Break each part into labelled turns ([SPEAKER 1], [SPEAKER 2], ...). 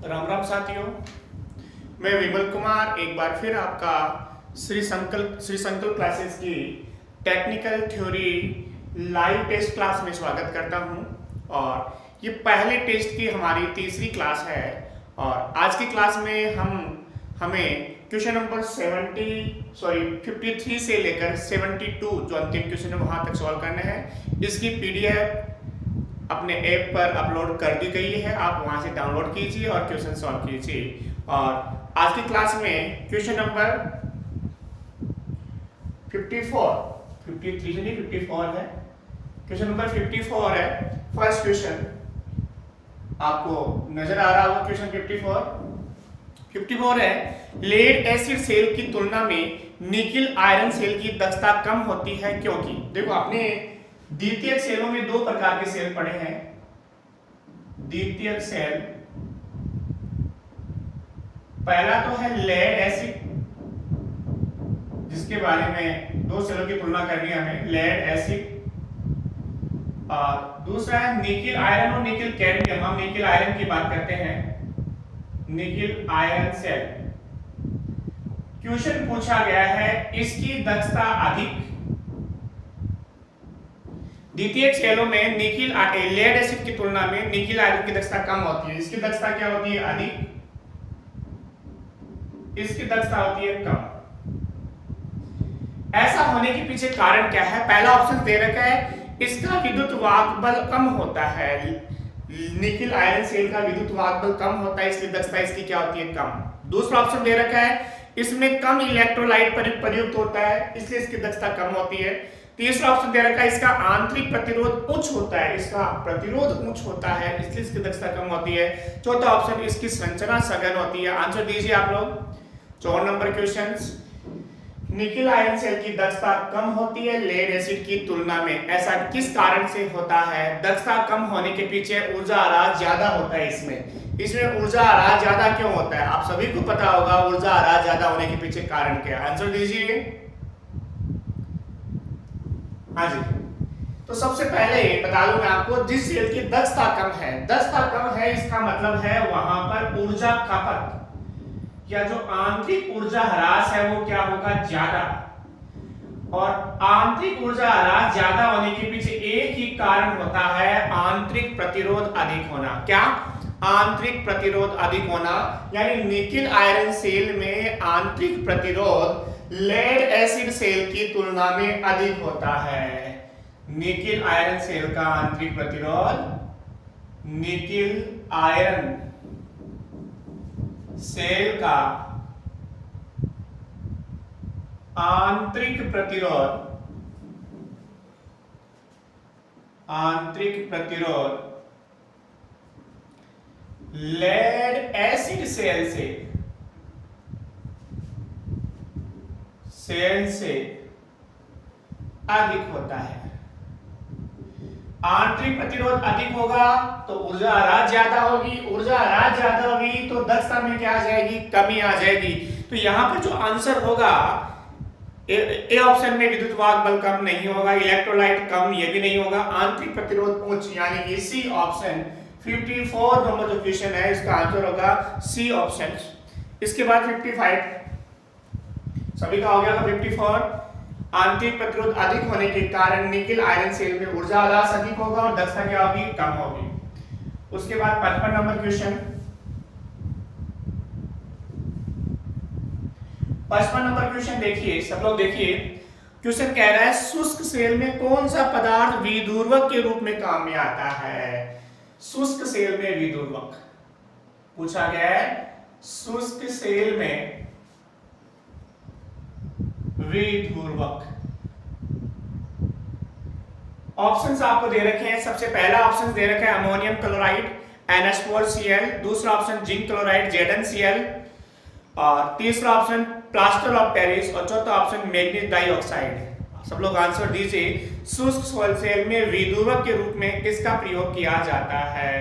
[SPEAKER 1] राम राम साथियों, मैं विमल कुमार एक बार फिर आपका श्री संकल्प क्लासेस की technical theory live test class में स्वागत करता हूं। और ये पहले टेस्ट की हमारी तीसरी क्लास है। और आज की क्लास में हमें क्वेश्चन नंबर 53 से लेकर 72 जो अंतिम क्वेश्चन है वहां तक सॉल्व करना है। इसकी पीडीएफ अपने ऐप पर अपलोड कर दी गई है, आप वहां से डाउनलोड कीजिए और क्वेश्चन सॉल्व कीजिए। और आज की क्लास में क्वेश्चन नंबर 53 से नहीं 54 है, क्वेश्चन नंबर 54 है। फर्स्ट क्वेश्चन आपको नजर आ रहा होगा, क्वेश्चन 54 है, लेड एसिड सेल की तुलना में निकिल आयरन सेल की दक्षता कम होती है क्योंकि। देखो, आपने द्वितीयक सेलों में दो प्रकार के सेल पढ़े हैं। द्वितीयक सेल, पहला तो है लेड एसिड, जिसके बारे में दो सेलों की तुलना करनी है हमें, लेड एसिड। और दूसरा है निकिल आयरन और निकिल कैडमियम। हम निकिल आयरन की बात करते हैं, निकिल आयरन सेल। क्वेश्चन पूछा गया है इसकी दक्षता अधिक। द्वितीयक सेलों में निकिल लेड एसिड की तुलना में निकिल आयरन की दक्षता कम होती है। इसकी दक्षता क्या होती है? अधिक। इसकी दक्षता होती है कम। ऐसा होने के पीछे कारण क्या है? पहला ऑप्शन दे रखा है इसका विद्युत वाहक बल कम होता है। निकिल आयरन सेल का विद्युत वाहक बल कम होता है, इसलिए दक्षता इसकी क्या होती है? कम। दूसरा ऑप्शन दे रखा है इसमें कम इलेक्ट्रोलाइट प्रयुक्त होता है, इसलिए इसकी दक्षता कम होती है। तीसरा ऑप्शन दे रखा है इसका आंतरिक प्रतिरोध उच्च होता है, इसका प्रतिरोध उच्च होता है, इसलिए इसकी दक्षता कम होती है। चौथा ऑप्शन इसकी संरचना सघन होती है। आंसर दीजिए आप लोग। 4 number question, nickel iron cell की दक्षता कम होती है लेड एसिड की तुलना में, ऐसा किस कारण से होता है? दक्षता कम होने के पीछे ऊर्जा आराज ज्यादा होता है। इसमें ऊर्जा आराज ज्यादा क्यों होता है? आप सभी को पता होगा ऊर्जा आराज ज्यादा होने के पीछे कारण क्या है। आंसर दीजिए। हाँ जी, तो सबसे पहले बता दूं मैं आपको, जिस सेल की दक्षता कम है, इसका मतलब है वहां पर ऊर्जा खपत या जो आंतरिक ऊर्जा ह्रास है वो क्या होगा? ज्यादा। और आंतरिक ऊर्जा ह्रास ज्यादा होने के पीछे एक ही कारण होता है, आंतरिक प्रतिरोध अधिक होना। क्या? आंतरिक प्रतिरोध अधिक होना। यानी निकिल आयरन सेल में आंतरिक प्रतिरोध लेड एसिड सेल की तुलना में अधिक होता है। निकिल आयरन सेल का आंतरिक प्रतिरोध, निकिल आयरन सेल का आंतरिक प्रतिरोध लेड एसिड सेल से अधिक होता है। आंतरिक प्रतिरोध अधिक होगा तो ऊर्जा आराज ज्यादा होगी, ऊर्जा आराज ज्यादा होगी तो दक्षता में क्या आ जाएगी? कमी आ जाएगी। तो यहां पर जो आंसर होगा, ए ऑप्शन में विद्युत वाहक बल कम नहीं होगा, इलेक्ट्रोलाइट कम ये भी नहीं होगा, आंतरिक प्रतिरोध उच्च, यानी कि सी ऑप्शन 54 नंबर जो क्वेश्चन है इसका आंसर होगा सी ऑप्शन। इसके बाद 55 सभी का हो गया। 54 आंतरिक प्रतिरोध अधिक होने के कारण निकिल आयरन सेल में ऊर्जा ह्रास अधिक होगा और दक्षता क्या होगी? कम होगी। उसके बाद 55 नंबर क्वेश्चन, 55 नंबर क्वेश्चन देखिए, सब लोग देखिए। क्वेश्चन कह रहा है शुष्क सेल में कौन सा पदार्थ विदुर्वक के रूप में काम में आता है? शुष्क सेल में विदुर्वक पूछा गया है। शुष्क सेल में विदुर्वक, ऑप्शंस आपको दे रखे हैं। सबसे पहला ऑप्शन दे रखा है अमोनियम क्लोराइड NH4Cl, दूसरा ऑप्शन जिंक क्लोराइड ZnCl, और तीसरा ऑप्शन प्लास्टर ऑफ पेरिस, और चौथा ऑप्शन मैग्नीज डाइऑक्साइड। सब लोग आंसर दीजिए। शुष्क सेल में विदुर्वक के रूप में किसका प्रयोग किया जाता है?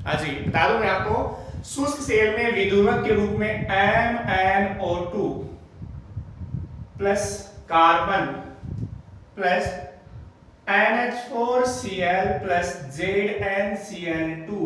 [SPEAKER 1] हाँ जी, बता दूं मैं आपको, शुष्क सेल में विदुर्वक के रूप में MnO2 plus carbon plus NH4Cl plus ZnCl2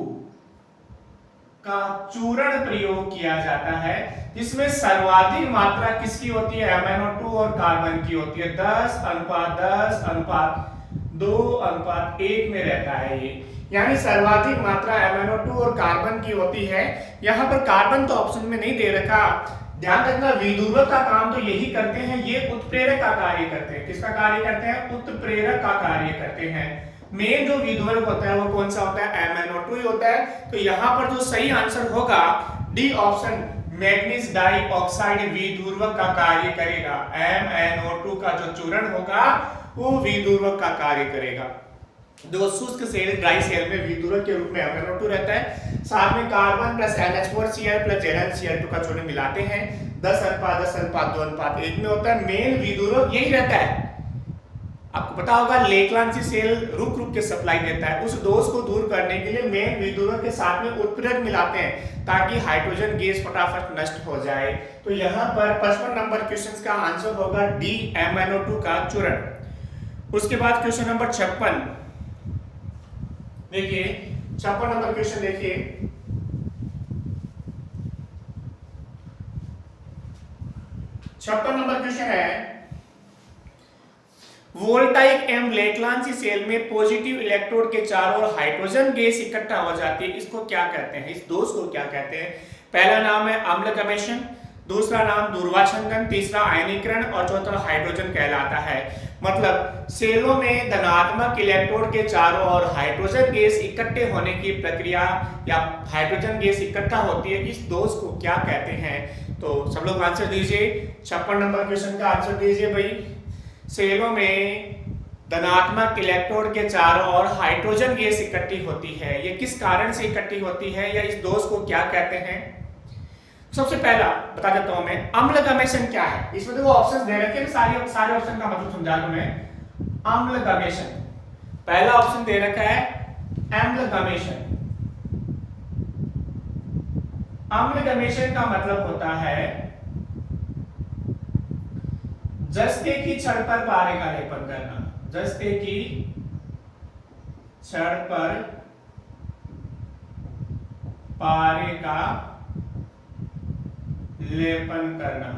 [SPEAKER 1] का चूर्ण प्रयोग किया जाता है, जिसमें सर्वाधिक मात्रा किसकी होती है? MnO2 और कार्बन की होती है। 10:10:2:1 में रहता है ये, यानी सर्वाधिक मात्रा MnO2 और कार्बन की होती है। यहाँ पर कार्बन तो ऑप्शन में नहीं दे रखा। ध्यान रखना, विदुरक का काम तो यही करते हैं, ये उत्प्रेरक का कार्य करते हैं। किसका कार्य करते हैं? उत्प्रेरक का कार्य करते हैं। मेन जो विदुरक होता है वो कौन सा होता है? MnO2 ही होता है। तो यहाँ पर जो सही आंसर होगा डी ऑप्शन, मैग्नीज डाइऑक्साइड विदुरक का कार्य करेगा। MnO2 का जो चूर्ण होगा वो विदुरक का कार्य करेगा। जो शुष्क सेल, ड्राई सेल में विदुरक के रूप में MnO2 रहता है, साथ में carbon plus NH4Cl plus ZnCl2 का चूर्ण मिलाते हैं, 10:10:2:1 में होता है। मेन विदुरक यही रहता है। आपको पता होगा लेक्लांसी सेल रुक रुक के सप्लाई देता है, उस दोष को दूर करने के लिए मेन विदुरक के साथ में उत्प्रेरक मिलाते हैं ताकि हाइड्रोजन गैस फटाफट नष्ट हो जाए। तो यहाँ पर 55 नंबर क्वेश्चन का आंसर होगा डी, MnO2 का चूर्ण। उसके बाद क्वेश्चन नंबर 56 देखिए, 56 नंबर क्वेश्चन देखिए। 56 नंबर क्वेश्चन है, वोल्टाइक एवं लेक्लांसी सेल में पॉजिटिव इलेक्ट्रोड के चारों ओर हाइड्रोजन गैस इकट्ठा हो जाती है, इसको क्या कहते हैं? इस दोष को क्या कहते हैं? पहला नाम है अम्ल गमेशन, दूसरा नाम दूरवाछंदन, तीसरा आयनीकरण और चौथा हाइड्रोजन कहलाता है। मतलब सेलों में धनात्मक इलेक्ट्रोड के चारों ओर हाइड्रोजन गैस इकट्ठे होने की प्रक्रिया या हाइड्रोजन गैस इकट्ठा होती है, इस दोष को क्या कहते हैं? तो सब लोग आंसर दीजिए। 56 नंबर क्वेश्चन का आंसर दीजिए भाई। सेलों में धनात्मक इलेक्ट्रोड के चारों ओर हाइड्रोजन गैस इकट्ठी होती है, ये किस कारण से इकट्ठी होती है या इस दोष को क्या कहते हैं? सबसे पहला बता देता हूं मैं, अम्ल गमेशन क्या है। इसमें देखो ऑप्शंस दे रखे हैं, सारे ऑप्शन का मतलब समझा दूं मैं। अम्ल गमेशन, पहला ऑप्शन दे रखा है अम्ल गमेशन। अम्ल गमेशन का मतलब होता है जस्ते की छड़ पर पारे का लेपन करना। जस्ते की छड़ पर पारे का लेपन करना।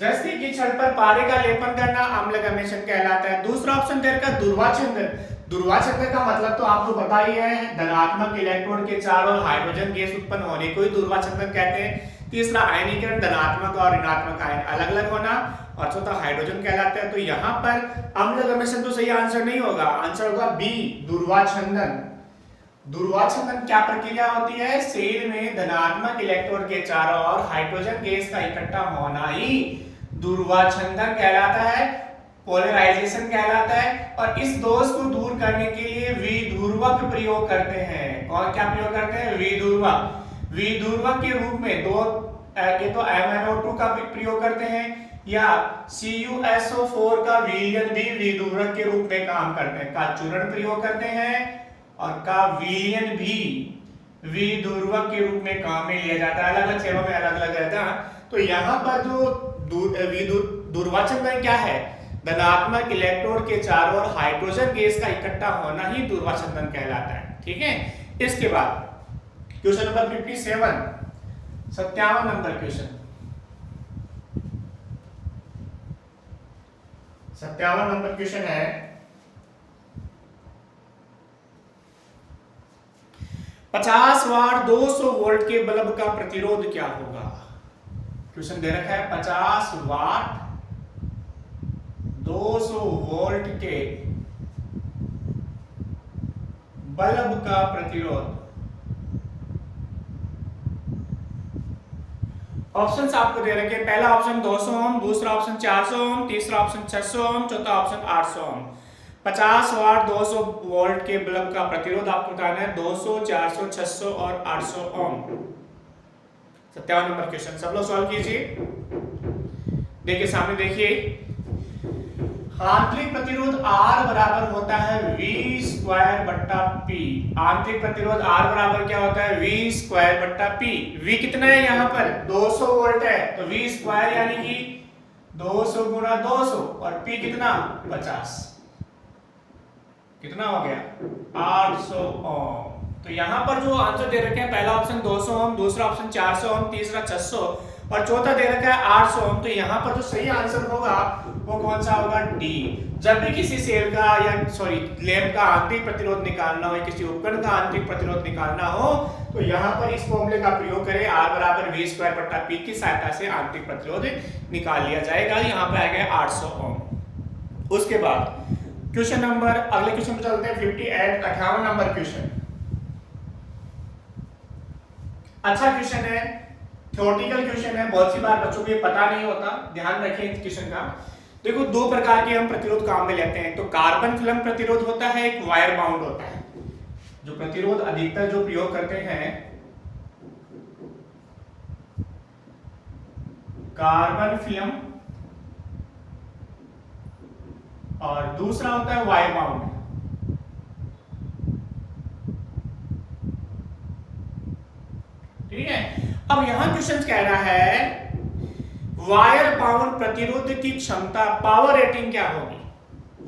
[SPEAKER 1] जस्ते की छड़ पर पारे का लेपन करना अम्ल गमेशन कहलाता है। दूसरा ऑप्शन दे रखा दूरवाछंदन। दूरवाछंदन का मतलब तो आपको पता ही है, धनात्मक इलेक्ट्रोड के चारों ओर हाइड्रोजन गैस उत्पन्न होने को ही दूरवाछंदन कहते हैं। तीसरा आयनीकरण, धनात्मक और ऋणात्मक आयन अलग अलग होना, और चौथा हाइड्रोजन कहलाता है। तो यहाँ पर अम्ल गमेशन तो सही आंसर नहीं होगा, आंसर होगा बी, दूरवाछंदन। दूरवाछंदन क्या प्रक्रिया होती है? सेल में धनात्मक इलेक्ट्रोड के चारों ओर हाइड्रोजन गैस का इकट्ठा होना ही दूरवाछंदन कहलाता है, पोलराइजेशन कहलाता है। और इस दोष को दूर करने के लिए विदुर्वक प्रयोग करते हैं। कौन क्या प्रयोग करते हैं? विदुर्वक। विदुर्वक के रूप में दो, ये तो MnO2 का प्रयोग करते हैं या CuSO4 का विलयन भी विदुर्वक के रूप में काम करते हैं। का चूर्ण प्रयोग करते हैं और का विलयन भी विदुर्वक के रूप में काम में लिया जाता है। अलग अलग सेलों में अलग अलग रहता है। तो यहाँ पर जो दूरवाछंदन क्या है? धनात्मक इलेक्ट्रोड के चारों ओर हाइड्रोजन गैस का इकट्ठा होना ही दूरवाछंदन कहलाता है। ठीक है, इसके बाद question number 57, 57 number question. 57 number question है, पचास वाट 200 वोल्ट के बल्ब का प्रतिरोध क्या होगा? क्वेश्चन दे रखा है 50 वाट 200 वोल्ट के बल्ब का प्रतिरोध। ऑप्शंस आपको दे रखे हैं, पहला ऑप्शन 200 ओम, दूसरा ऑप्शन 400 ओम, तीसरा ऑप्शन 600 ओम, चौथा ऑप्शन 800 ओम। 50 वाट 200 वोल्ट के बल्ब का प्रतिरोध आपको बताना है 200, 400, 600 और 800 ओम। 57 नंबर क्वेश्चन सब लोग सॉल्व कीजिए। देखिए सामने देखिए, आंतरिक प्रतिरोध R बराबर होता है V² P। आंतरिक प्रतिरोध R बराबर क्या होता है? V² P। V कितना है यहाँ पर? 200 वोल्ट है, तो V² यानी कि 200 गुणा 200 और P कितना? 50। कितना हो गया 800 ओम। तो यहाँ पर जो आंसर दे रखे हैं, पहला ऑप्शन 200 ओम, दूसरा ऑप्शन 400 ओम, तीसरा 600 और चौथा दे रखा है 800 ओम। तो यहाँ पर जो सही आंसर होगा वो कौन सा होगा, डी। जब भी किसी सेल का या लैंप का आंतरिक प्रतिरोध निकालना हो, किसी उपकरण का आंतरिक प्रतिरोध निकालना हो, तो यहाँ पर इस फॉर्मूले का प्रयोग करें, R बराबर V² की सहायता से आंतरिक प्रतिरोध निकाल लिया जाएगा। यहाँ पे आ गया 800 ओम। उसके बाद क्वेश्चन नंबर, अगले क्वेश्चन पे चलते हैं 58, 58 नंबर क्वेश्चन। अच्छा क्वेश्चन है, थ्योरेटिकल क्वेश्चन है, बहुत सी बार बच्चों को ये पता नहीं होता, ध्यान रखें इस क्वेश्चन का। देखो, दो प्रकार के हम प्रतिरोध काम में लेते हैं, तो कार्बन फिल्म प्रतिरोध होता है, एक वायर बाउंड होता है। जो प्रतिरोध अधिकतर जो प्रयोग करते हैं, कार्बन फिल्म, और दूसरा होता है वायर बाउंड। ठीक है, अब यहां क्वेश्चन कह रहा है वायर बाउंड प्रतिरोध की क्षमता, पावर रेटिंग क्या होगी,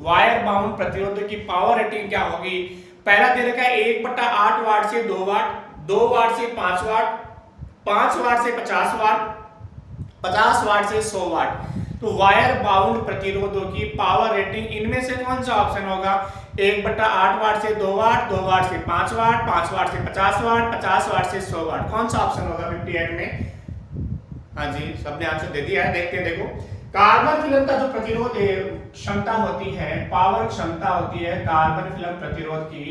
[SPEAKER 1] वायर बाउंड प्रतिरोध की पावर रेटिंग क्या होगी। पहला दे रखा है 1/8 वाट से 2 वाट, 2 वाट से 5 वाट, 5 वाट से 50 वाट, 50 वाट से 100 वाट। तो वायर बाउंड प्रतिरोधों की पावर रेटिंग इनमें से कौन सा ऑप्शन होगा, 1/8 वाट से 2 वाट, 2 वाट से 5 वाट, 5 वाट से 50 वाट, 50 वाट से 100 वाट, कौन सा ऑप्शन होगा 58 में। हाँ जी, सबने आंसर दे दिया है, देखते हैं। देखो, कार्बन फिल्म का जो प्रतिरोध क्षमता होती है, पावर क्षमता होती है कार्बन फिल्म प्रतिरोध की,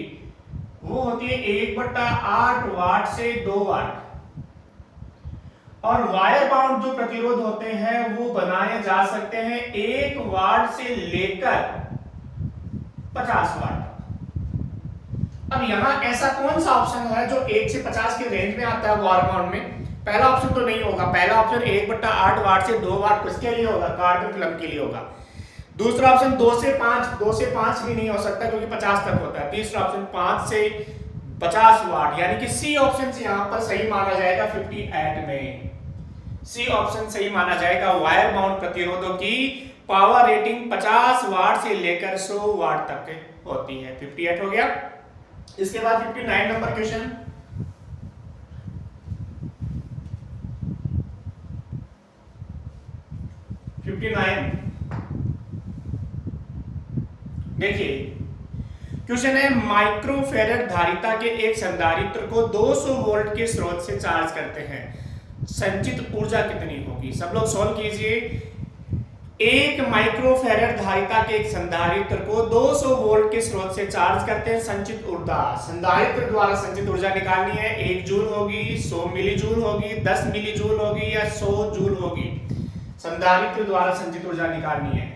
[SPEAKER 1] वो होती है 1/8 वाट से 2 वाट। और वायर बाउंड जो प्रतिरोध होते हैं वो बनाए जा सकते हैं 1 वाट से लेकर 50 वाट। अब यहां ऐसा कौन सा ऑप्शन है जो 1 से 50 के रेंज में आता है वायर बाउंड में। पहला ऑप्शन तो नहीं होगा, पहला ऑप्शन 1/8 वाट से 2 वाट किसके लिए होगा, कार्बन फिल्म के लिए होगा। दूसरा ऑप्शन 2 से 5 भी नहीं हो सकता क्योंकि 50 तक होता है। तीसरा ऑप्शन 5 से 50 वाट, यानी कि सी ऑप्शन से यहां पर सही माना जाएगा 58 में। सी ऑप्शन सही माना जाएगा, वायर बाउंड प्रतिरोधों की पावर रेटिंग 50 वाट से लेकर 100 वाट तक होती है। 58 हो गया। इसके बाद 59 नंबर क्वेश्चन, देखिए क्वेश्चन है, माइक्रोफेरेड धारिता के एक संधारित्र को 200 वोल्ट के स्रोत से चार्ज करते हैं, संचित ऊर्जा कितनी होगी। सब लोग सॉल्व कीजिए। एक माइक्रोफेरेड धारिता के एक संधारित्र को 200 वोल्ट के स्रोत से चार्ज करते हैं, संचित ऊर्जा, संधारित्र द्वारा संचित ऊर्जा निकालनी है। 1 जूल होगी, 100 मिली जूल होगी, 10 मिली जूल होगी या 100 जूल होगी। संधारित्र द्वारा संचित ऊर्जा निकालनी है।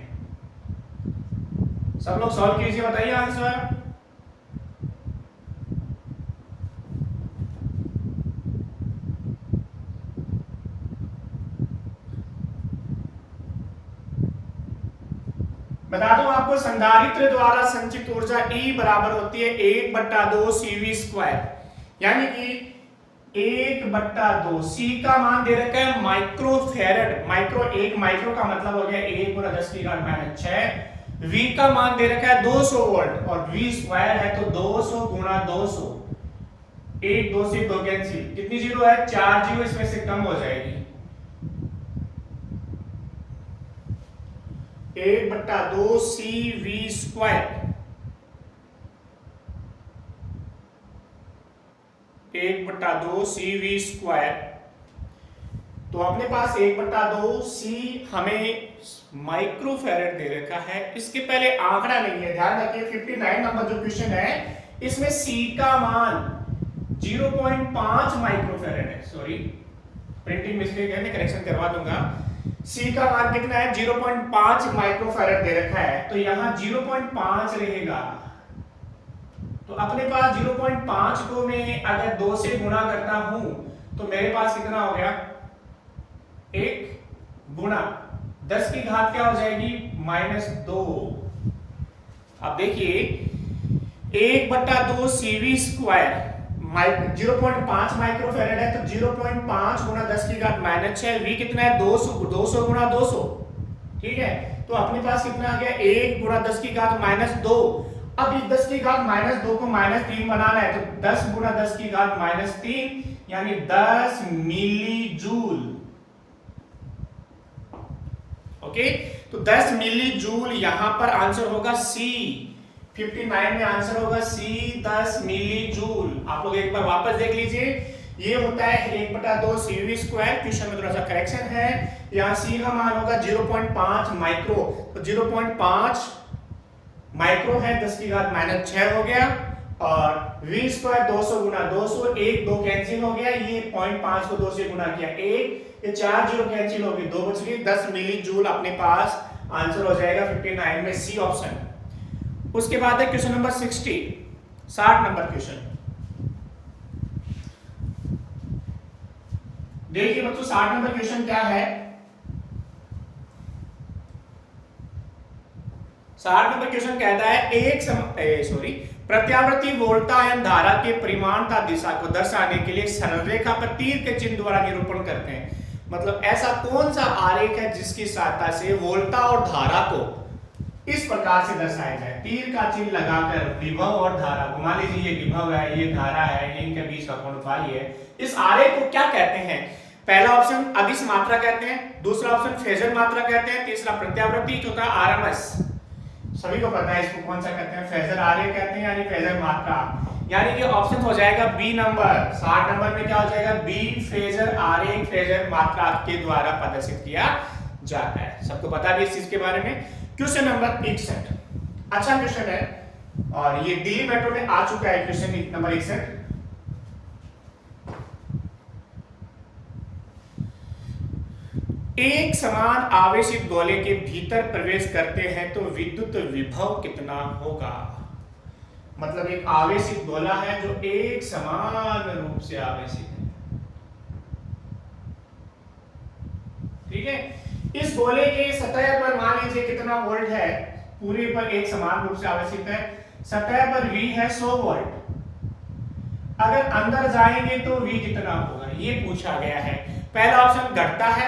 [SPEAKER 1] सब लोग सॉल्व कीजिए, बताइए आंसर। बता दूं आपको, संधारित्र द्वारा संचित ऊर्जा E बराबर होती है 1/2 CV², यानी कि 1/2। C का मान दे रखा है माइक्रोफेरेड, एक माइक्रो का मतलब हो गया 1 × 10⁻⁶। V का मान दे रखा है 200 वोल्ट और V² है तो 200 × 200, 1 2 से 2 कैंसिल, कितनी जीरो है, 4 जीरो, इसमें से कम हो जाएगी। 1/2 CV², 1/2 CV²। तो अपने पास 1/2 C हमें माइक्रोफेरेड दे रखा है, इसके पहले आंकड़ा नहीं है, ध्यान रखिए। 59 नंबर जो क्वेश्चन है इसमें C का मान 0.5 माइक्रोफेरेड है। सॉरी, प्रिंटिंग मिस्टेक है, मैं करेक्शन करवा दूंगा। C का मान कितना है, 0.5 माइक्रोफेरेड दे रखा है, तो यहां 0.5 रहेगा। तो अपने पास 0.5 को मैं अगर 2 से गुणा करता हूं तो मेरे पास कितना हो गया, 1 गुणा 10 की घात क्या हो जाएगी, -2। अब देखिए 1/2 CV², 0.5 माइक्रोफेरेड है तो 0.5 × 10 की घात -6। V कितना है, 200 × 200, ठीक है। तो अपने पास कितना आ गया, 1 × 10 की घात -2। अब इस 10 की घात -2 को -3 बनाना है, तो 10 गुना 10 की घात -3 यानी 10 मिली जूल। ओके, तो 10 मिली जूल यहां पर आंसर होगा सी। 59 में आंसर होगा सी, 10 मिली जूल। आप लोग एक बार वापस देख लीजिए, ये होता है 1/2 सीवी स्क्वायर। क्वेश्चन में थोड़ा सा करेक्शन है, यहाँ सी का मान होगा 0.5 माइक्रो, तो 0.5 माइक्रो है, 10 की घात -6 हो गया। और v स्क्वायर 200 गुना 200, 1 2 कैंसिल हो गया, ये 0.5 को 2 से गुना किया 1, ये 4 जीरो कैंसिल हो गई, 2 बच गई, 10 मिली जूल अपने पास आंसर हो जाएगा 59 में, सी ऑप्शन। उसके बाद है क्वेश्चन नंबर 60 नंबर क्वेश्चन। देखिए बच्चों 60 नंबर क्वेश्चन क्या है। 60 नंबर क्वेश्चन कहता है प्रत्यावर्ती वोल्टायन धारा के परिमाण का दिशा को दर्शाने के लिए सरल रेखा पर तीर के चिन्ह द्वारा निरूपण करते हैं। मतलब ऐसा कौन सा आरेख है जिसकी सहायता से वोल्टा और धारा को इस प्रकार से दर्शाया जाए। तीर का चिन्ह लगाकर विभव और धारा को, मान लीजिए ये विभव है, ये धारा है, इनके बीच का गुणनफल है। इस आरेख को क्या कहते हैं? पहला ऑप्शन अदिश मात्रा कहते हैं, दूसरा ऑप्शन फेजर मात्रा कहते हैं, तीसरा प्रत्यावर्ती, चौथा आरएमएस। सभी को पता है इसको कौन सा कहते हैं, फेजर आरेख कहते हैं, यानी फेजर मात्रा। यानी कि ऑप्शन हो जाएगा बी नंबर। 60 नंबर में क्या हो जाएगा? बी, फेजर आरेख, फेजर मात्रा के द्वारा प्रदर्शित किया जाता है। सबको पता भी इस चीज के बारे में। क्वेश्चन नंबर 61 अच्छा क्वेश्चन है, और ये दिल्ली मेट्रो में आ चुका है। क्वेश्चन नंबर 61, एक समान आवेशित गोले के भीतर प्रवेश करते हैं तो विद्युत विभव कितना होगा। मतलब एक आवेशित गोला है जो एक समान रूप से आवेशित है, ठीक है। इस गोले के सतह पर मान लीजिए कितना वोल्ट है, पूरे पर एक समान रूप से आवेशित है, सतह पर V है 100 वोल्ट। अगर अंदर जाएंगे तो V कितना होगा, ये पूछा गया है। पहला ऑप्शन घटता है,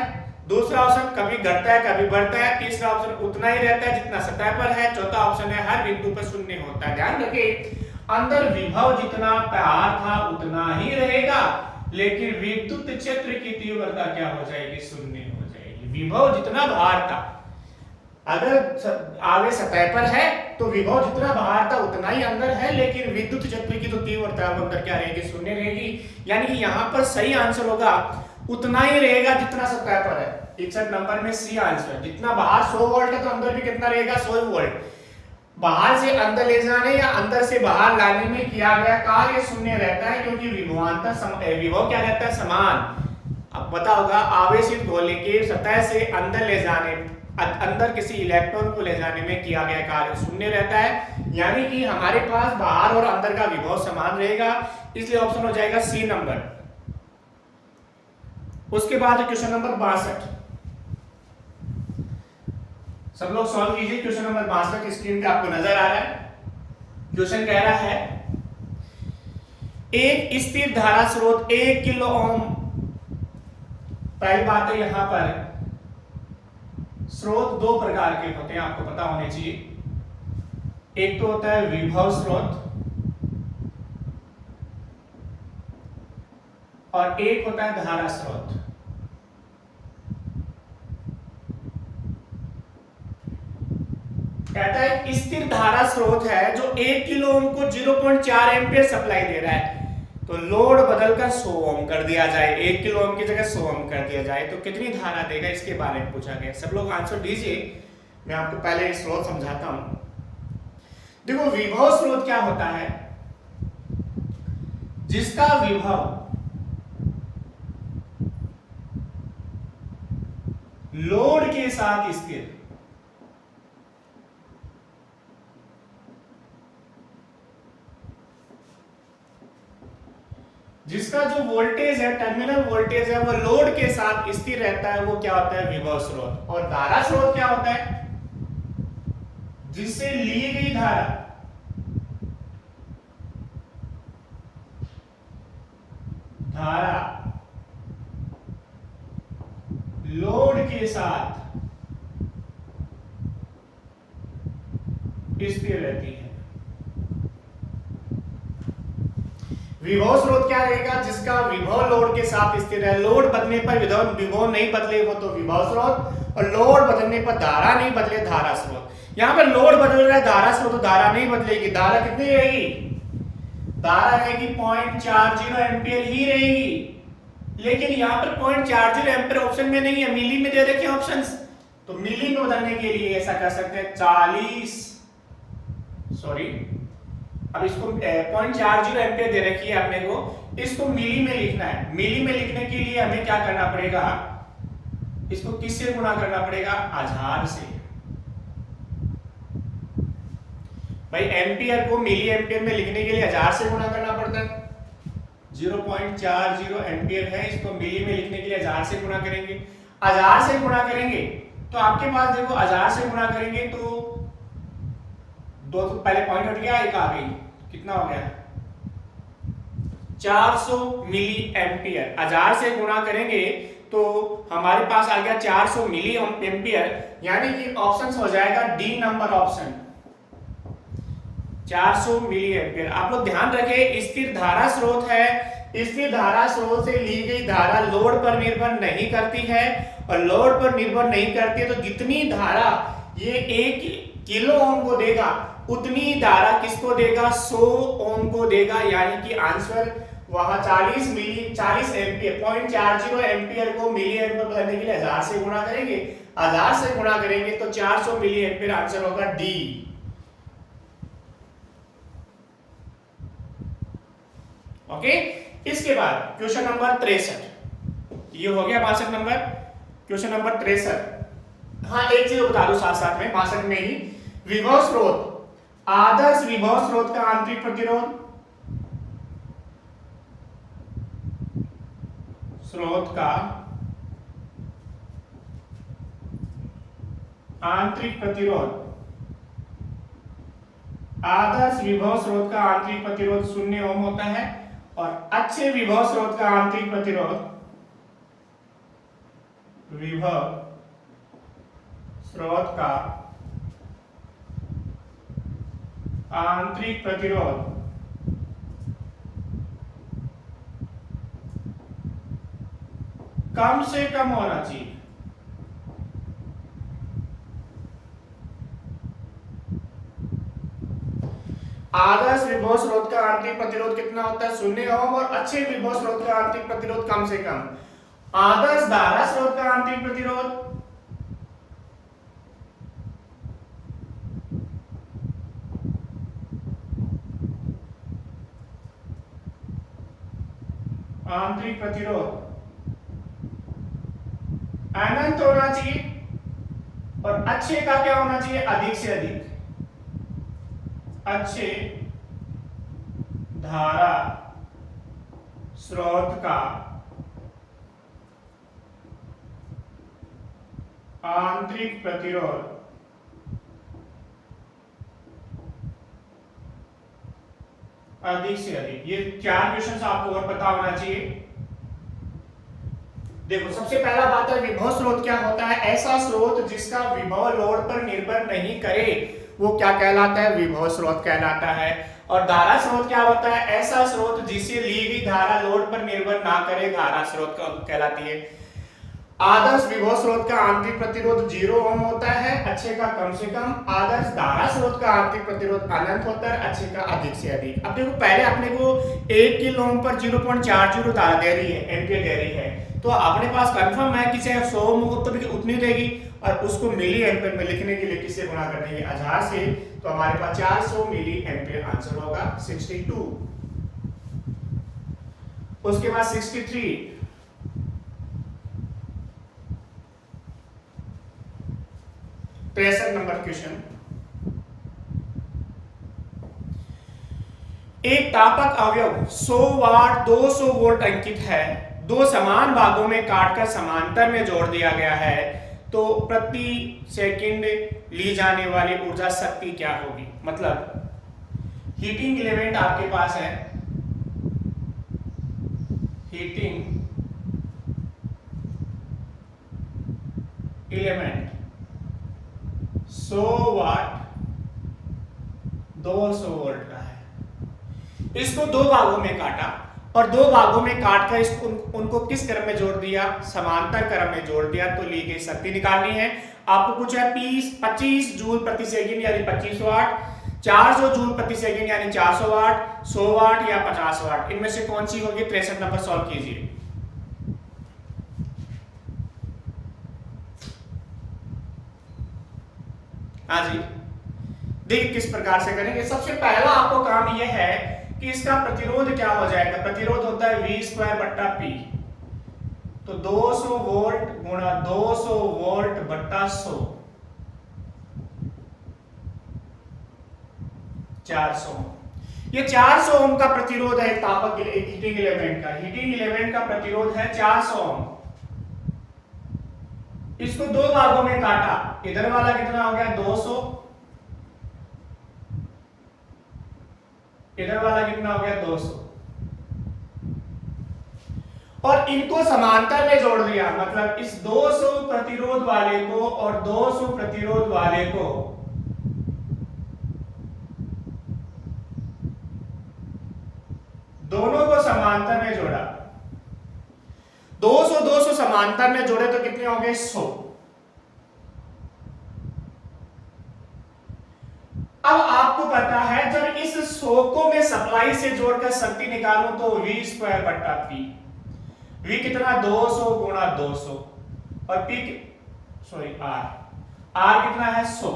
[SPEAKER 1] दूसरा ऑप्शन कभी घटता है कभी बढ़ता है, तीसरा ऑप्शन उतना ही रहता है जितना सतह पर है, चौथा ऑप्शन है हर बिंदु पर शून्य होता है। ध्यान रखिए, अंदर विभव जितना बाहर था उतना ही रहेगा, लेकिन विद्युत क्षेत्र की तीव्रता क्या हो जाएगी? शून्य हो जाएगी। विभव जितना बाहर था, अगर आगे सतह पर है तो विभव जितना बाहर था उतना ही अंदर है, लेकिन विद्युत क्षेत्र की तो तीव्रता अंदर क्या रहेगी? शून्य रहेगी। यानी कि यहाँ पर सही आंसर होगा उतना ही रहेगा जितना सतह पर है। 61 नंबर में सी आंसर। जितना बाहर 100 वोल्ट है तो अंदर भी कितना रहेगा? 100 वोल्ट। बाहर से अंदर ले जाने या अंदर से बाहर लाने में किया गया कार्य शून्य रहता है, क्योंकि विभव क्या रहता है? समान। अब पता होगा आवेशित गोले के सतह से अंदर ले जाने, अंदर किसी इलेक्ट्रॉन को ले जाने में किया गया कार्य शून्य रहता है। यानी कि हमारे पास बाहर और अंदर का विभव समान रहेगा, इसलिए ऑप्शन हो जाएगा सी नंबर। उसके बाद क्वेश्चन नंबर 62, सब लोग सॉल्व कीजिए। क्वेश्चन नंबर 62 स्क्रीन पे आपको नजर आ रहा है। क्वेश्चन कह रहा है एक स्थिर धारा स्रोत 1 किलो ओम। पहली बात है यहां पर स्रोत दो प्रकार के होते हैं, आपको पता होने चाहिए। एक तो होता है विभव स्रोत और एक होता है धारा स्रोत। कहता है स्थिर धारा स्रोत है जो 1 किलो ओम को 0.4 एम्पियर सप्लाई दे रहा है, तो लोड बदलकर 100 ओम कर दिया जाए, 1 किलो ओम की जगह 100 ओम कर दिया जाए तो कितनी धारा देगा, इसके बारे में पूछा गया। सब लोग आंसर दीजिए, मैं आपको पहले स्रोत समझाता हूं। देखो विभव स्रोत क्या होता है? जिसका विभव लोड के साथ स्थिर, जिसका जो वोल्टेज है, टर्मिनल वोल्टेज है, वो लोड के साथ स्थिर रहता है, वो क्या होता है? विभव स्रोत। और धारा स्रोत क्या होता है? जिससे ली गई धारा लोड के साथ स्थिर रहती है। विभव स्रोत क्या रहेगा? जिसका विभव लोड के साथ स्थिर है। लोड बदलने पर विभव नहीं बदले वो तो विभव स्रोत, और लोड बदलने पर धारा नहीं बदले धारा स्रोत। यहाँ पर लोड बदल रहा है, धारा स्रोत, तो धारा नहीं बदलेगी। धारा कितनी रहेगी? धारा रहेगी 0.40 एम्पियर ही रहेगी। लेकिन यहाँ पर 0.40 एम्पियर ऑप्शन में नहीं है, मिली में दे रखे ऑप्शंस, तो मिली में बदलने के लिए ऐसा कर सकते हैं 40, सॉरी अब इसको 0.40 एम्पियर दे रखी है अपने को, इसको मिली में लिखना है। मिली में लिखने के लिए हमें क्या करना पड़ेगा? इसको किससे गुणा करना पड़ेगा? आधार से। भाई एम्पियर को मिली एम्पियर में लिखने के लिए हजार से गुणा करना पड़ता है। 0.40 एम्पियर है, इसको मिली में लिखने के लिए हजार से गुणा करेंगे। हजार से गुणा करेंगे तो आपके पास देखो, हजार से गुणा करेंगे तो दो तो पहले पॉइंट हट गया, एक आ गई, कितना हो गया? 400 मिली एम्पियर। हजार से गुणा करेंगे तो हमारे पास आ गया 400 मिली एम्पियर, यानी कि ऑप्शन हो जाएगा D number option, 400 milli ampere. आप लोग ध्यान रखें, स्थिर धारा स्रोत है। स्थिर धारा स्रोत से ली गई धारा लोड पर निर्भर नहीं करती है, और लोड पर निर्भर नहीं करती है तो जितनी धारा ये 1 किलो ओम को देगा उतनी धारा किसको देगा? 100 ओम को देगा। यानी कि आंसर वहां 40 एम्पियर 0.40 एम्पियर को मिली एम्पियर बदलने के लिए 1000 से गुणा करेंगे। 1000 से गुणा करेंगे तो 400 मिली एम्पियर, आंसर होगा डी। ओके, इसके बाद क्वेश्चन नंबर 63, ये हो गया 62 नंबर। क्वेश्चन नंबर 63, हाँ एक चीज बता दो साथ साथ में, 62 में ही, विभव स्रोत, आदर्श विभव स्रोत का आंतरिक प्रतिरोध, स्रोत का आंतरिक प्रतिरोध, आदर्श विभव स्रोत का आंतरिक प्रतिरोध 0 ओम होता है, और अच्छे विभव स्रोत का आंतरिक प्रतिरोध, विभव स्रोत का आंतरिक प्रतिरोध कम से कम होना चाहिए। आदर्श विभव स्रोत का आंतरिक प्रतिरोध कितना होता है? 0 ओम, और अच्छे विभव स्रोत का आंतरिक प्रतिरोध कम से कम। आदर्श धारा स्रोत का आंतरिक प्रतिरोध अनंत होना चाहिए, और अच्छे का क्या होना चाहिए? अधिक से अधिक। अच्छे धारा स्रोत का आंतरिक प्रतिरोध अधिक से अधिक। ये 4 क्वेश्चन आपको और पता होना चाहिए। देखो, सबसे पहला बात है विभव स्रोत क्या होता है? ऐसा स्रोत जिसका विभव लोड पर निर्भर नहीं करे वो क्या कहलाता है? विभव स्रोत कहलाता है। और धारा स्रोत क्या होता है? ऐसा स्रोत जिसे ली गई धारा लोड पर निर्भर ना करे, धारा स्रोत कहलाती है। आदर्श विभव स्रोत का आंतरिक प्रतिरोध 0 ओम होता है, अच्छे का कम से कम। आदर्श धारा स्रोत का आंतरिक प्रतिरोध अनंत होता है, अच्छे का अधिक से अधिक। अब देखो, पहले अपने को 1 किलो ओम पर 0.40 धारा दे रही है, एम्पियर दे रही है, तो अपने पास कंफर्म है कि चाहे 100 ओम हो तो भी उतनी देगी, और उसको मिली एम्पियर में लिखने के लिए किससे गुणा करने के? 1000 से। तो हमारे पास 400 मिली एम्पियर आंसर होगा 62। उसके बाद 63, 63 नंबर क्वेश्चन। एक तापक अवयव 100 वाट 200 वोल्ट अंकित है, 2 समान भागों में काटकर समांतर में जोड़ दिया गया है, तो प्रति सेकंड ली जाने वाली ऊर्जा शक्ति क्या होगी? मतलब हीटिंग एलिमेंट आपके पास है, हीटिंग एलिमेंट 100 वाट 200 वोल्ट का है। इसको दो भागों में काटा और दो भागों में काट कर इसको उनको किस क्रम में जोड़ दिया, समांतर क्रम में जोड़ दिया, तो ली गई शक्ति निकालनी है। आपको पूछा है 25 जूल प्रति सेकंड यानी 25 वाट, 400 जूल प्रति सेकंड यानी 400 वाट, 100 वाट या 50 वाट, इनमें से कौन सी होगी? 63 नंबर सॉल्व कीजिए। हाँ जी, देखिए किस प्रकार से करेंगे। सबसे पहला आपको काम यह है कि इसका प्रतिरोध क्या हो जाएगा। प्रतिरोध होता है V स्क्वायर बट्टा P, तो 200 वोल्ट गुणा 200 वोल्ट बट्टा 100, 400। ये 400 ओम का प्रतिरोध है तापक हीटिंग एलिमेंट का। हीटिंग एलिमेंट का प्रतिरोध है 400 ओम। इसको दो भागों में काटा, इधर वाला कितना हो गया 200, इधर वाला कितना हो गया 200, और इनको समांतर में जोड़ दिया। मतलब इस 200 प्रतिरोध वाले को और 200 प्रतिरोध वाले को दोनों को समांतर में जोड़ा। 200 समांतर में जोड़े तो कितने हो गए 100। अब आपको पता है जब इस 100 को मैं सप्लाई से जोड़कर शक्ति निकालूं तो V स्क्वायर बट्टा P, V कितना 200 गुणा 200 और P सॉरी R कितना है 100,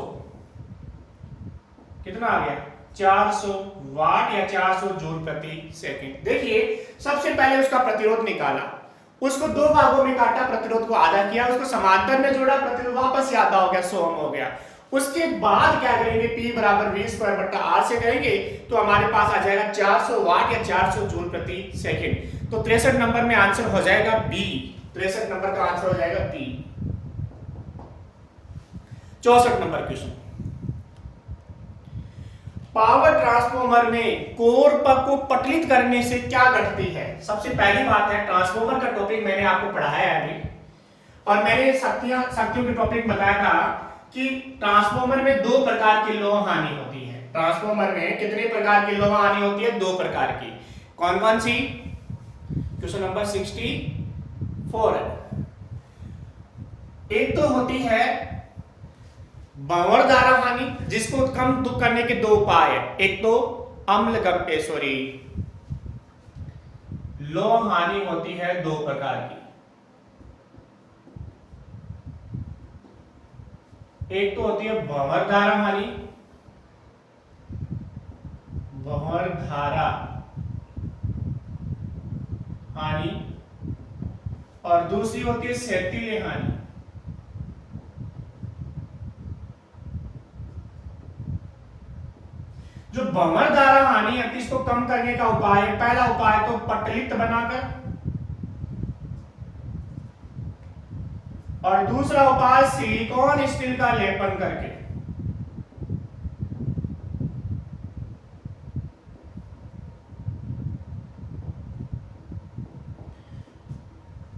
[SPEAKER 1] कितना आ गया 400 वाट या 400 जूल प्रति सेकंड। देखिए सबसे पहले उसका प्रतिरोध निकाला, उसको दो भागों में काटा, प्रतिरोध को आधा किया, उसको समांतर में जोड़ा, प्रतिरोध वापस से आधा हो गया 100 ओम हो गया। उसके बाद क्या करेंगे P बराबर V स्क्वायर बट्टा R से करेंगे तो हमारे पास आ जाएगा 400 वाट या 400 जूल प्रति सेकंड। तो 63 नंबर में आंसर हो जाएगा B, 63 नंबर का आंसर हो जाएगा B। 64 number question, power transformer में कोर को पटलित करने से क्या घटती है। सबसे पहली बात है ट्रांसफॉर्मर का टॉपिक मैंने आपको पढ़ाया है अभी, और मैंने शक्तियों के टॉपिक बताया था कि ट्रांसफॉर्मर में दो प्रकार की लौह हानि होती है। ट्रांसफॉर्मर में कितने प्रकार की लौह हानि होती है? दो प्रकार की। कौन कौन सी? क्वेश्चन नंबर 64 है। एक तो होती है भंवर धारा हानि, जिसको कम करने के दो उपाय है। एक तो अम्ल सॉरी लौह हानि होती है दो प्रकार की। एक तो होती है भंवर धारा हानि, भंवर धारा हानि, और दूसरी होती है सेतीले हानि। जो भंवर धारा हानि है इसको कम करने का उपाय, पहला उपाय तो पटलित बनाकर, और दूसरा उपाय सिलिकॉन स्टील का लेपन करके।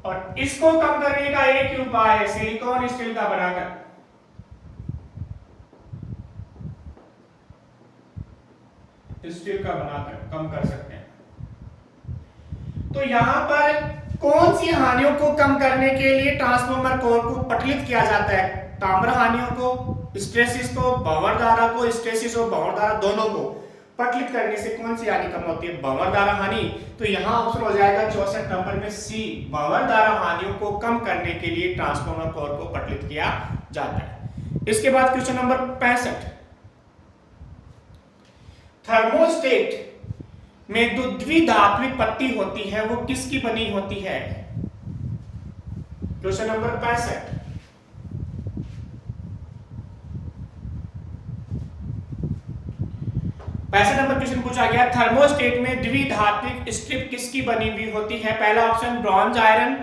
[SPEAKER 1] और इसको कम करने का एक ही उपाय है सिलिकॉन स्टील का बनाकर। स्टील का बनाकर कम कर सकते हैं। तो यहां पर कौन सी हानियों को कम करने के लिए ट्रांसफॉर्मर कोर को पटलित किया जाता है? ताम्र हानियों को, स्ट्रेसिस को, भंवर धारा को, स्ट्रेसिस और भंवर धारा दोनों को पटलित करने से कौन सी हानि कम होती है? भंवर धारा हानि। तो यहां ऑप्शन हो जाएगा 64 नंबर में सी, भंवर धारा हानियों को कम करने के लिए ट्रांसफॉर्मर कोर को पटलित किया जाता है। इसके बाद क्वेश्चन नंबर 65, थर्मोस्टेट में जो द्विधात्विक पट्टी होती है वो किसकी बनी होती है? क्वेश्चन नंबर 65, नंबर क्वेश्चन पूछा गया थर्मोस्टेट में द्विधात्विक स्ट्रिप किसकी बनी हुई होती है? पहला ऑप्शन ब्रॉन्ज आयरन,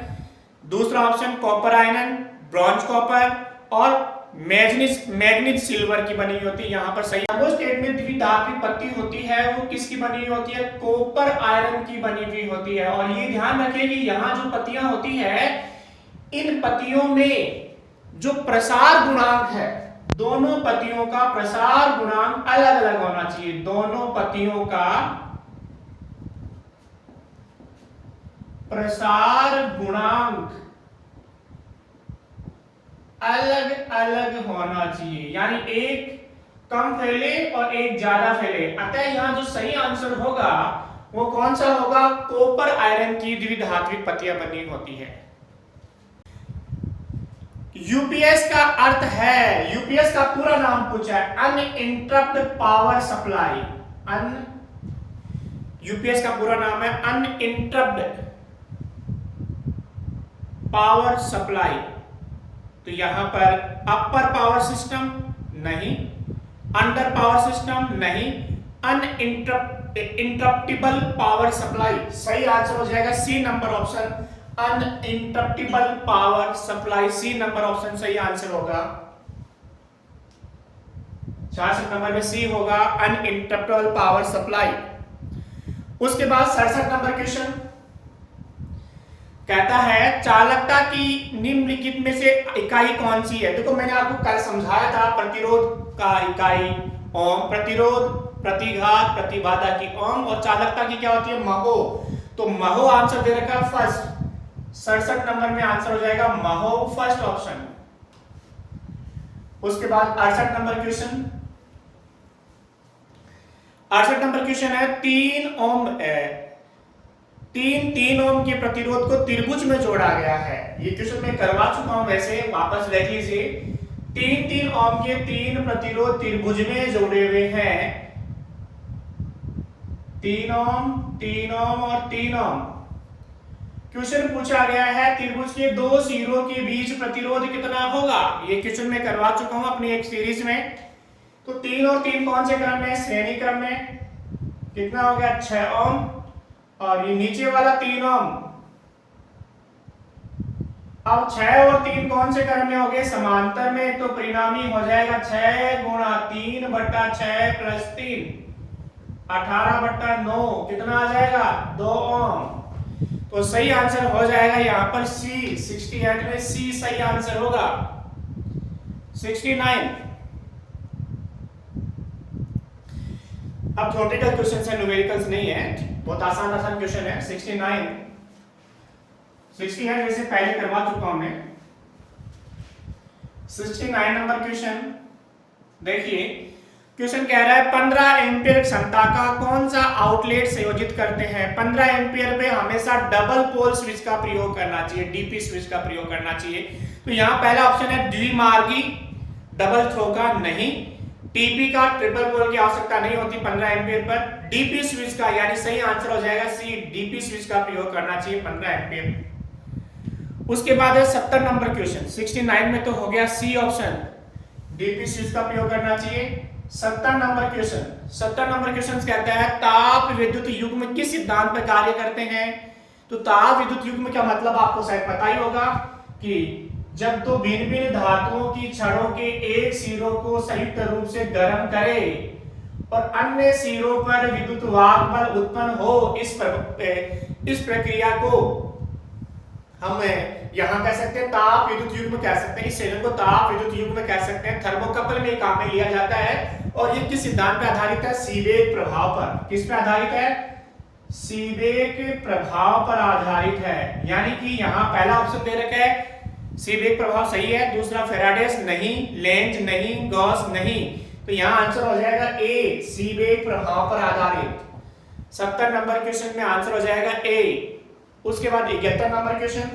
[SPEAKER 1] दूसरा option copper iron, bronze copper, और मैग्नीज सिल्वर की बनी होती है। यहां पर सही थर्मोस्टेट में द्विधात्विक पट्टी होती है वो किसकी बनी हुई होती है? कॉपर आयरन की बनी हुई होती है। और ये ध्यान रखें कि यहां जो पत्तियां होती है इन पत्तियों में जो प्रसार गुणांक है, दोनों पत्तियों का प्रसार गुणांक अलग अलग होना चाहिए। दोनों पत्तियों का प्रसार गुणांक अलग अलग होना चाहिए, यानी एक कम फैले और एक ज्यादा फैले। अतः यहाँ जो सही आंसर होगा वो कौन सा होगा? कॉपर आयरन की द्विधात्विक पत्तियां बनी होती है। यूपीएस का अर्थ है, यूपीएस का पूरा नाम पूछा है, अनइंटरप्ट पावर सप्लाई। यूपीएस का पूरा नाम है अनइंटरप्ट पावर सप्लाई। तो यहां पर अपर पावर सिस्टम नहीं, अंडर पावर सिस्टम नहीं, अनइंटरप्टिबल पावर सप्लाई। सही आंसर हो जाएगा C number option, uninterruptible power supply. C number option सही आंसर होगा। 66 नंबर में सी होगा, अनइंटरप्टिबल पावर सप्लाई। उसके बाद 67 नंबर क्वेश्चन कहता है चालकता की निम्नलिखित में से इकाई कौन सी है? देखो मैंने आपको कल समझाया था प्रतिरोध का इकाई ओम, प्रतिरोध, प्रतिघात, प्रतिबाधा की ओम, और चालकता की क्या होती है? महो। तो महो आंसर दे रखा है फर्स्ट। 67 नंबर में आंसर हो जाएगा महो, फर्स्ट ऑप्शन। उसके बाद 68 नंबर क्वेश्चन, 68 नंबर क्वेश्चन है 3 ओम 3 ओम के प्रतिरोध को त्रिभुज में जोड़ा गया है। ये क्वेश्चन मैं करवा चुका हूं, वैसे वापस देख लीजिए। 3 ओम के 3 प्रतिरोध त्रिभुज में जोड़े हुए हैं, 3 ओम, 3 ओम और 3 ओम। क्वेश्चन पूछा गया है त्रिभुज के दो सिरों के बीच प्रतिरोध कितना होगा? ये क्वेश्चन मैं करवा चुका हूं अपनी एक सीरीज में। तो 3 और 3 कौन से क्रम में? श्रेणी क्रम में। कितना हो गया? 6 ओम। और ये नीचे वाला 3 ओम। अब 6 और 3 कौन से क्रम में हो गए? समांतर में। तो परिणामी हो जाएगा 6 गुणा 3/6 प्लस 3, 18/9। कितना आ जाएगा? 2 ओम। तो सही आंसर हो जाएगा यहां पर सी। 68 में सी सही आंसर होगा। 69 अब थ्योरेटिकल क्वेश्चन है, न्यूमेरिकल्स नहीं है, बहुत आसान आसान क्वेश्चन है। 69 वैसे पहले करवा चुका हूं मैं। 69 नंबर क्वेश्चन देखिए, क्वेश्चन कह रहा है 15 एम्पीयर क्षमता का कौन सा आउटलेट संयोजित करते हैं? 15 एम्पीयर पे हमेशा डबल पोल स्विच का प्रयोग करना चाहिए, डीपी स्विच का प्रयोग करना चाहिए। तो यहाँ पहला ऑप्शन है द्विमार्गी डबल थ्रो का, नहीं। टीपी का ट्रिपल पोल की आवश्यकता नहीं होती 15 एम्पीयर पर। डीपी स्विच का, यानी सही आंसर हो जाएगा सी, डीपी स्विच का प्रयोग करना चाहिए 15 एम्पीयर। उसके बाद है 70 नंबर क्वेश्चन। 69 में तो हो गया सी ऑप्शन, डीपी स्विच का प्रयोग करना चाहिए। 70 नंबर क्वेश्चन, 70 नंबर क्वेश्चन कहता है ताप विद्युत युग्म किस सिद्धांत पर कार्य करते हैं? तो ताप विद्युत युग्म का मतलब आपको शायद पता ही होगा कि जब दो भिन्न भिन्न धातुओं की छड़ों के एक सिरों को संयुक्त रूप से गर्म करे और अन्य सिरों पर विद्युत वाहक बल उत्पन्न हो, इस प्रक्रिया को हम यहां कह सकते हैं ताप विद्युत युग्म कह सकते हैं। इस संयोजन को ताप विद्युत युग्म कह सकते हैं। थर्मोकपल में काम में लिया जाता है और ये किस सिद्धांत पर आधारित है? सीबेक प्रभाव पर। किस पर आधारित है? सीबेक प्रभाव पर आधारित है। यानी कि यहां पहला ऑप्शन दे रखा है सीबेक प्रभाव सही है, दूसरा फेराडेस नहीं, लेंज नहीं, गॉस नहीं। तो यहां आंसर हो जाएगा ए, सीबेक प्रभाव पर आधारित। 70 नंबर क्वेश्चन में आंसर हो जाएगा ए। उसके बाद 71 नंबर क्वेश्चन,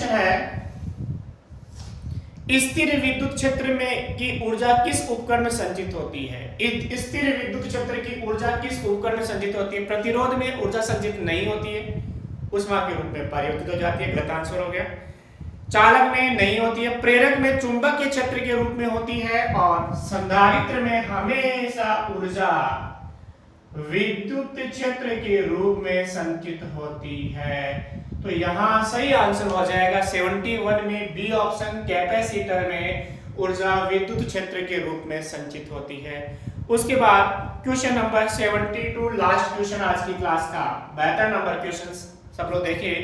[SPEAKER 1] है स्थिर विद्युत क्षेत्र में की ऊर्जा किस उपकरण में संचित होती है? स्थिर विद्युत क्षेत्र की ऊर्जा किस उपकरण में संचित होती है? प्रतिरोध में ऊर्जा संचित नहीं होती है, ऊष्मा के रूप में परिवर्तित हो जाती है, गलत आंसर हो गया। चालक में नहीं होती है, प्रेरक में चुंबकीय क्षेत्र के रूप में होती है, और संधारित्र में हमेशा ऊर्जा विद्युत क्षेत्र के रूप में संचित होती है। तो यहां सही आंसर हो जाएगा 71 में बी ऑप्शन, कैपेसिटर में ऊर्जा विद्युत क्षेत्र के रूप में संचित होती है। उसके बाद क्वेश्चन नंबर 72, लास्ट क्वेश्चन आज की क्लास का, 72 नंबर क्वेश्चन सब लोग देखिए।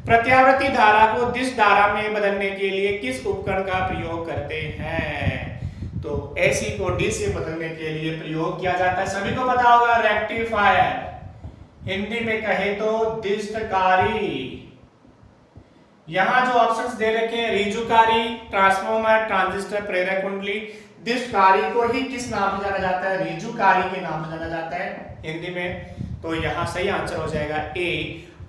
[SPEAKER 1] प्रत्यावर्ती धारा को दिश धारा में बदलने के लिए किस उपकरण का प्रयोग करते हैं? तो एसी को डी से बदलने के लिए प्रयोग किया जाता है। सभी को पता होगा रेक्टिफायर, हिंदी में कहे तो दिष्टकारी। यहां जो ऑप्शंस दे रखे हैं रिजुकारी, ट्रांसफॉर्मर, ट्रांजिस्टर, प्रेरक कुंडली, दिष्टकारी को ही किस नाम से जाना जाता है? रिजुकारी के नाम से जाना जाता है हिंदी में। तो यहाँ सही आंसर हो जाएगा ए।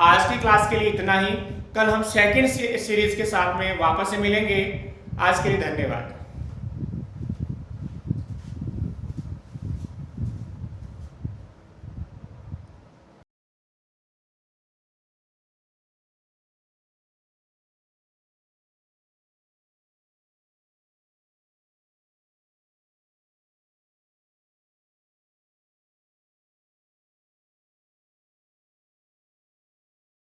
[SPEAKER 1] आज की क्लास के लिए इतना ही। कल हम सेकंड सीरीज के साथ में वापस से मिलेंगे। आज के लिए धन्यवाद।